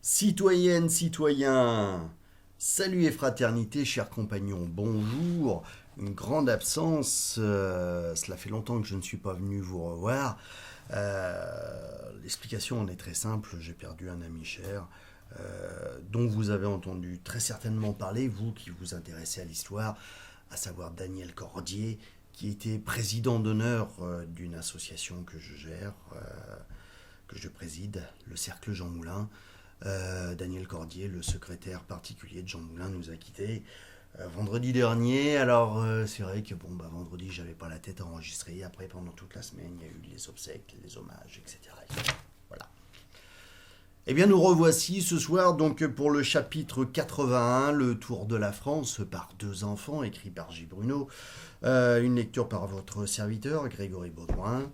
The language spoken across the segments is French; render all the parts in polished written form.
Citoyennes, citoyens, salut et fraternité, chers compagnons, bonjour. Une grande absence, cela fait longtemps que je ne suis pas venu vous revoir. L'explication en est très simple, j'ai perdu un ami cher, dont vous avez entendu très certainement parler, vous qui vous intéressez à l'histoire, à savoir Daniel Cordier, qui était président d'honneur d'une association que je gère, que je préside, le Cercle Jean Moulin. Daniel Cordier, le secrétaire particulier de Jean Moulin, nous a quittés vendredi dernier. Alors c'est vrai que vendredi j'avais pas la tête à enregistrer. Après pendant toute la semaine il y a eu les obsèques, les hommages, etc. Voilà. Eh bien nous revoici ce soir donc pour le chapitre 81, le Tour de la France par deux enfants, écrit par J. Bruno. Une lecture par votre serviteur Grégory Baudouin.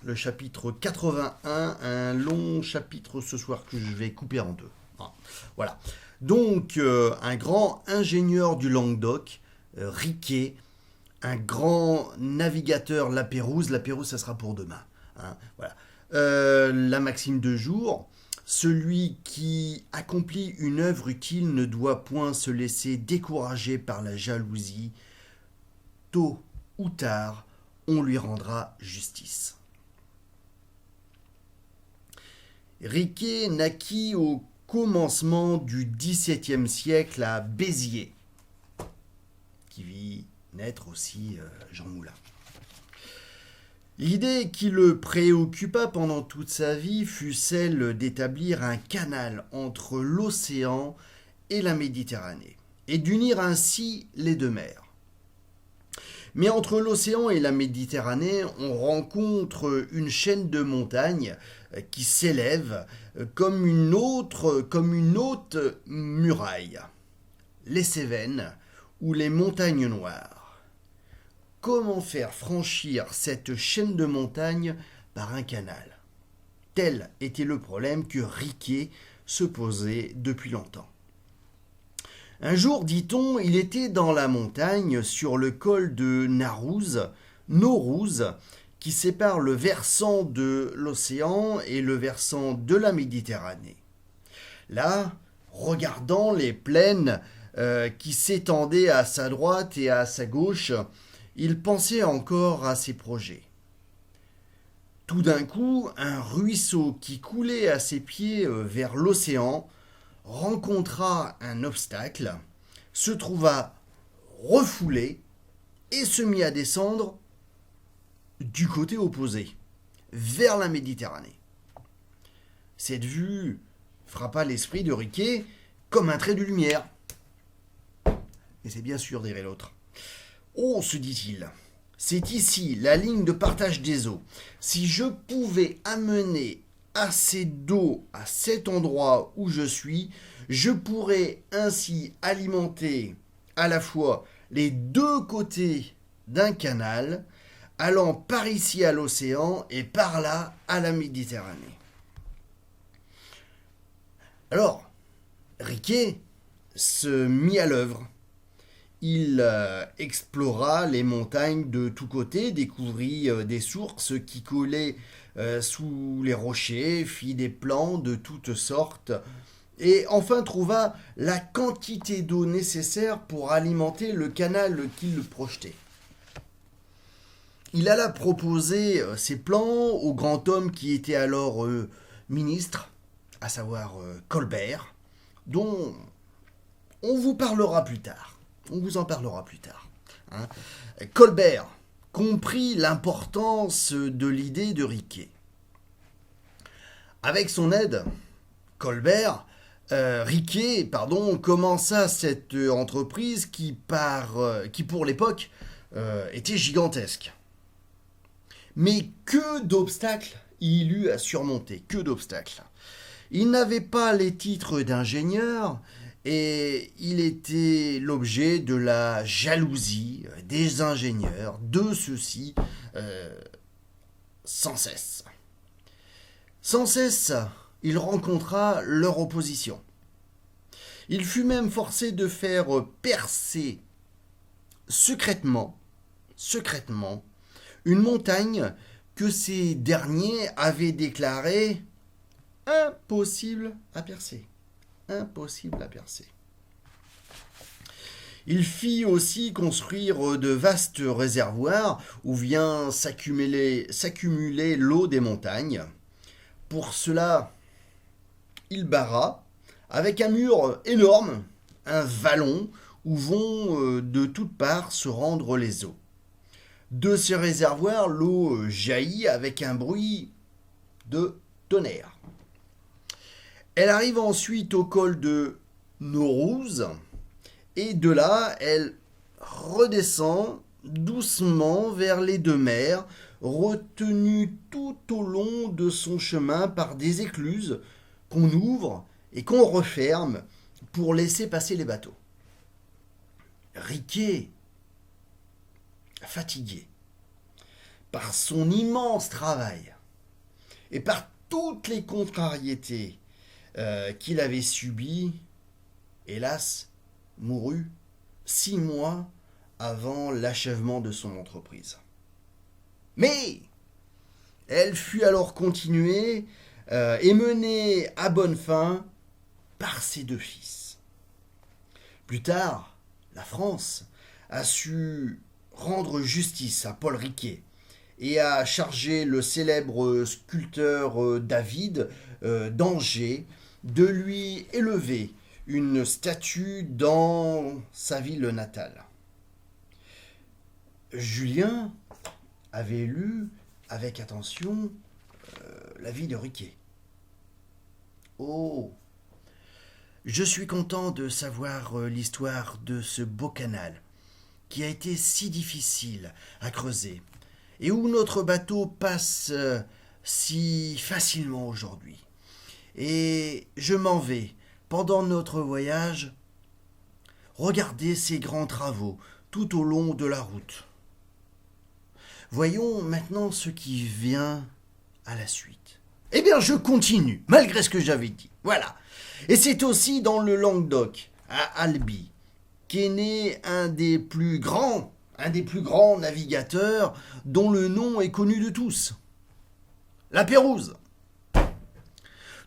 Le chapitre 81, un long chapitre ce soir que je vais couper en deux. Voilà. Donc, un grand ingénieur du Languedoc, Riquet, un grand navigateur Lapérouse. Lapérouse, ça sera pour demain. Voilà. La maxime de jour. Celui qui accomplit une œuvre utile ne doit point se laisser décourager par la jalousie. Tôt ou tard, on lui rendra justice. Riquet naquit au commencement du XVIIe siècle à Béziers, qui vit naître aussi Jean Moulin. L'idée qui le préoccupa pendant toute sa vie fut celle d'établir un canal entre l'océan et la Méditerranée, et d'unir ainsi les deux mers. Mais entre l'océan et la Méditerranée, on rencontre une chaîne de montagnes qui s'élève comme une haute muraille. Les Cévennes ou les montagnes noires. Comment faire franchir cette chaîne de montagnes par un canal? Tel était le problème que Riquet se posait depuis longtemps. Un jour, dit-on, il était dans la montagne, sur le col de Naurouz, qui sépare le versant de l'océan et le versant de la Méditerranée. Là, regardant les plaines qui s'étendaient à sa droite et à sa gauche, il pensait encore à ses projets. Tout d'un coup, un ruisseau qui coulait à ses pieds vers l'océan rencontra un obstacle, se trouva refoulé et se mit à descendre du côté opposé, vers la Méditerranée. Cette vue frappa l'esprit de Riquet comme un trait de lumière. Et c'est bien sûr, dirait l'autre. Oh, se dit-il, c'est ici la ligne de partage des eaux. Si je pouvais amener assez d'eau à cet endroit où je suis, je pourrais ainsi alimenter à la fois les deux côtés d'un canal, allant par ici à l'océan et par là à la Méditerranée. Alors, Riquet se mit à l'œuvre. Il explora les montagnes de tous côtés, découvrit des sources qui coulaient sous les rochers, fit des plans de toutes sortes, et enfin trouva la quantité d'eau nécessaire pour alimenter le canal qu'il projetait. Il alla proposer ses plans au grand homme qui était alors ministre, à savoir Colbert, dont on vous parlera plus tard. On vous en parlera plus tard. Colbert comprit l'importance de l'idée de Riquet. Avec son aide, Riquet commença cette entreprise qui pour l'époque, était gigantesque. Mais que d'obstacles il eut à surmonter, que d'obstacles. Il n'avait pas les titres d'ingénieur et il était l'objet de la jalousie des ingénieurs, de ceux-ci, sans cesse. Sans cesse, il rencontra leur opposition. Il fut même forcé de faire percer secrètement, une montagne que ces derniers avaient déclarée Impossible à percer. Impossible à percer. Il fit aussi construire de vastes réservoirs où vient s'accumuler l'eau des montagnes. Pour cela, il barra, avec un mur énorme, un vallon où vont de toutes parts se rendre les eaux. De ces réservoirs, l'eau jaillit avec un bruit de tonnerre. Elle arrive ensuite au col de Naurouz, et de là, elle redescend doucement vers les deux mers, retenue tout au long de son chemin par des écluses qu'on ouvre et qu'on referme pour laisser passer les bateaux. Riquet, fatigué par son immense travail et par toutes les contrariétés qu'il avait subies, hélas, mourut 6 mois avant l'achèvement de son entreprise. Mais elle fut alors continuée et menée à bonne fin par ses 2 fils. Plus tard, la France a su rendre justice à Paul Riquet et a chargé le célèbre sculpteur David d'Angers de lui élever une statue dans sa ville natale. Julien avait lu avec attention la vie de Riquet. Oh, je suis content de savoir l'histoire de ce beau canal qui a été si difficile à creuser et où notre bateau passe si facilement aujourd'hui. Et je m'en vais, pendant notre voyage, regarder ces grands travaux tout au long de la route. Voyons maintenant ce qui vient à la suite. Eh bien, je continue, malgré ce que j'avais dit. Voilà. Et c'est aussi dans le Languedoc, à Albi, qu'est né un des plus grands navigateurs dont le nom est connu de tous. La Pérouse.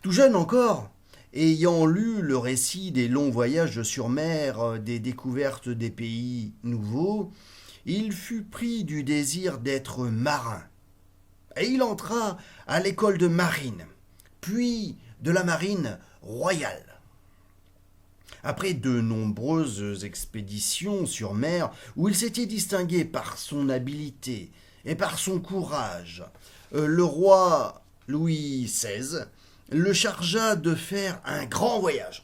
Tout jeune encore, ayant lu le récit des longs voyages sur mer, des découvertes des pays nouveaux, il fut pris du désir d'être marin. Et il entra à l'école de marine, puis de la marine royale. Après de nombreuses expéditions sur mer, où il s'était distingué par son habileté et par son courage, le roi Louis XVI le chargea de faire un grand voyage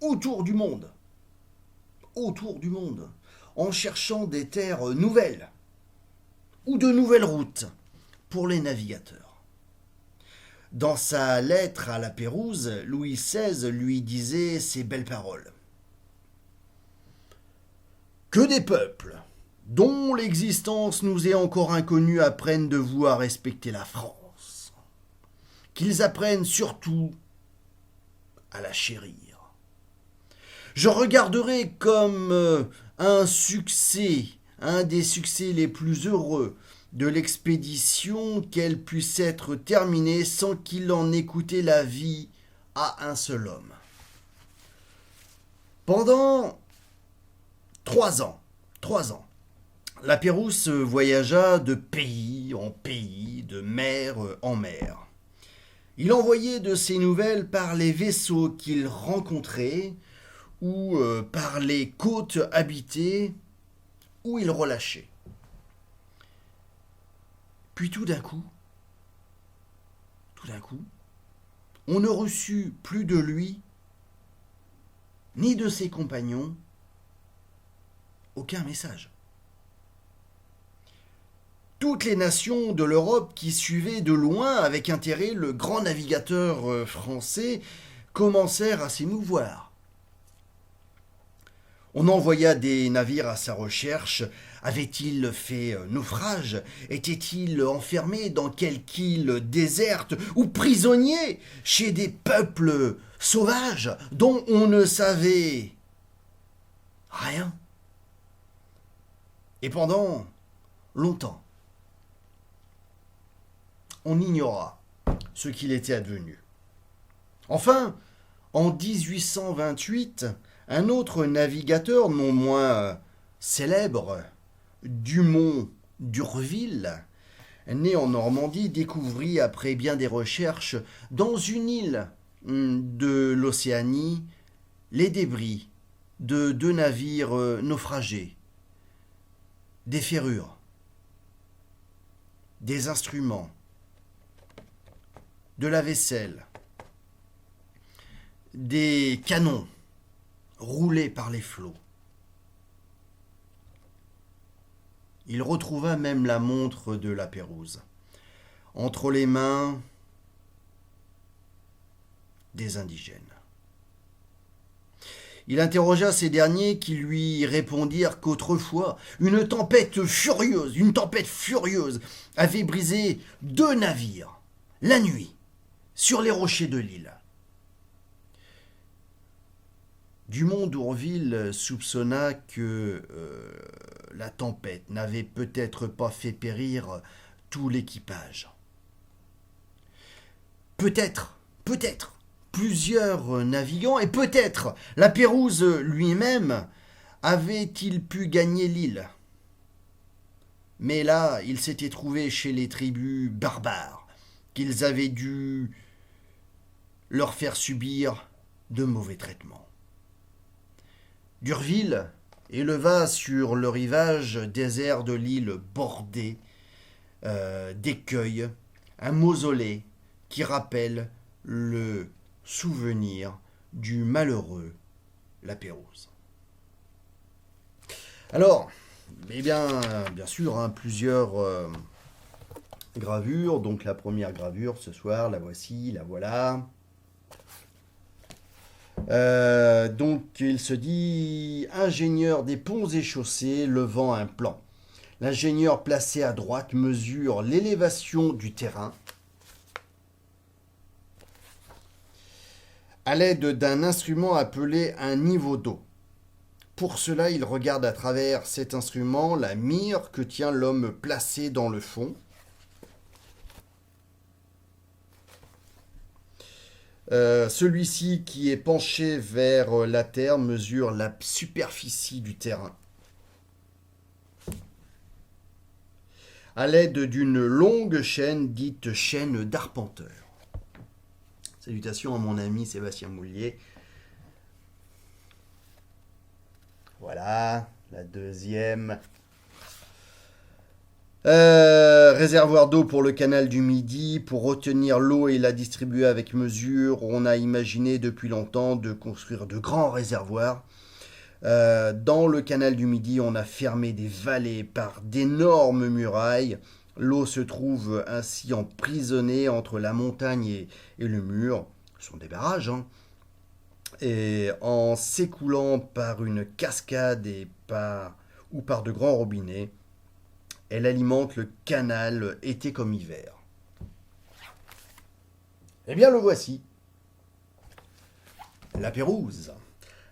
autour du monde, en cherchant des terres nouvelles ou de nouvelles routes pour les navigateurs. Dans sa lettre à la Pérouse, Louis XVI lui disait ces belles paroles. Que des peuples, dont l'existence nous est encore inconnue, apprennent de vous à respecter la France. Qu'ils apprennent surtout à la chérir. Je regarderai comme un des succès les plus heureux de l'expédition qu'elle puisse être terminée sans qu'il en ait coûté la vie à un seul homme. Pendant 3 ans, la Pérouse voyagea de pays en pays, de mer en mer. Il envoyait de ses nouvelles par les vaisseaux qu'il rencontrait ou par les côtes habitées où il relâchait. Puis tout d'un coup, on ne reçut plus de lui, ni de ses compagnons, aucun message. Toutes les nations de l'Europe qui suivaient de loin avec intérêt le grand navigateur français commencèrent à s'émouvoir. On envoya des navires à sa recherche. Avait-il fait naufrage? Était-il enfermé dans quelque île déserte ou prisonnier chez des peuples sauvages dont on ne savait rien? Et pendant longtemps, on ignora ce qu'il était advenu. Enfin, en 1828, un autre navigateur non moins célèbre, Dumont d'Urville, né en Normandie, découvrit après bien des recherches dans une île de l'Océanie les débris de 2 navires naufragés, des ferrures, des instruments, de la vaisselle, des canons roulés par les flots. Il retrouva même la montre de la Pérouse, entre les mains des indigènes. Il interrogea ces derniers qui lui répondirent qu'autrefois, une tempête furieuse avait brisé 2 navires, la nuit, sur les rochers de l'île. Dumont d'Urville soupçonna que la tempête n'avait peut-être pas fait périr tout l'équipage. Peut-être, plusieurs navigants, et peut-être la Pérouse lui-même, avait-il pu gagner l'île. Mais là, il s'était trouvé chez les tribus barbares, qu'ils avaient dû leur faire subir de mauvais traitements. D'Urville éleva sur le rivage désert de l'île bordé d'écueils un mausolée qui rappelle le souvenir du malheureux La Pérouse. Alors, bien sûr, plusieurs gravures. Donc la première gravure ce soir, la voici, la voilà. Donc il se dit ingénieur des ponts et chaussées levant un plan. L'ingénieur placé à droite mesure l'élévation du terrain à l'aide d'un instrument appelé un niveau d'eau. Pour cela, il regarde à travers cet instrument la mire que tient l'homme placé dans le fond. Celui-ci qui est penché vers la terre mesure la superficie du terrain. À l'aide d'une longue chaîne dite chaîne d'arpenteur. Salutations à mon ami Sébastien Moulier. Voilà, la deuxième. Réservoir d'eau pour le canal du Midi. Pour retenir l'eau et la distribuer avec mesure, on a imaginé depuis longtemps de construire de grands réservoirs. Dans le canal du Midi, on a fermé des vallées par d'énormes murailles. L'eau se trouve ainsi emprisonnée entre la montagne et le mur. Ce sont des barrages, hein. Et en s'écoulant par une cascade ou par de grands robinets, elle alimente le canal été comme hiver. Eh bien, le voici. La Pérouse.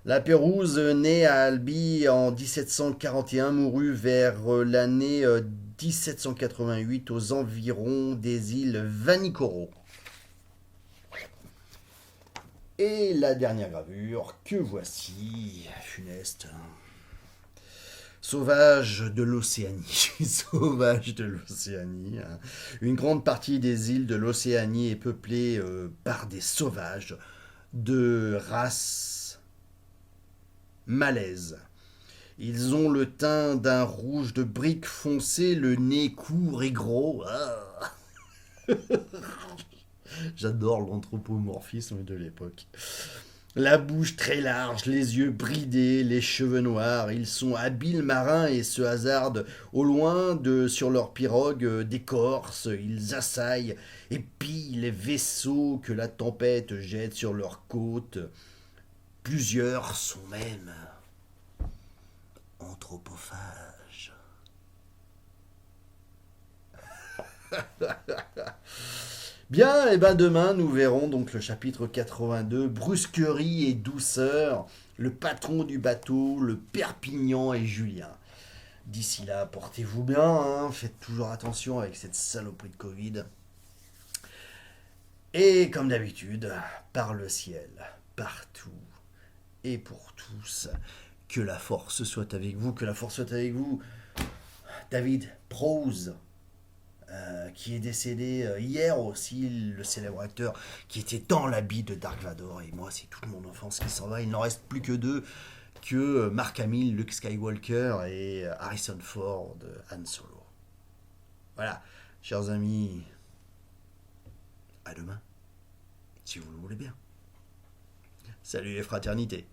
La Pérouse, née à Albi en 1741, mourut vers l'année 1788 aux environs des îles Vanikoro. Et la dernière gravure, que voici, funeste. Sauvage de l'Océanie. Sauvage de l'Océanie. Une grande partie des îles de l'Océanie est peuplée par des sauvages de race malaise. Ils ont le teint d'un rouge de brique foncé, le nez court et gros. J'adore l'anthropomorphisme de l'époque. La bouche très large, les yeux bridés, les cheveux noirs. Ils sont habiles marins et se hasardent au loin sur leurs pirogues d'écorce. Ils assaillent et pillent les vaisseaux que la tempête jette sur leurs côtes. Plusieurs sont même anthropophages. Bien, et ben demain nous verrons donc le chapitre 82, brusquerie et douceur, le patron du bateau, le Perpignan et Julien. D'ici là, portez-vous bien, hein, faites toujours attention avec cette saloperie de Covid. Et comme d'habitude, par le ciel, partout et pour tous, que la force soit avec vous, que la force soit avec vous. David Prowse, qui est décédé hier aussi, le célèbre acteur qui était dans l'habit de Dark Vador. Et moi, c'est toute mon enfance qui s'en va. Il n'en reste plus que deux, que Mark Hamill, Luke Skywalker et Harrison Ford, Han Solo. Voilà, chers amis, à demain, si vous le voulez bien. Salut les fraternités.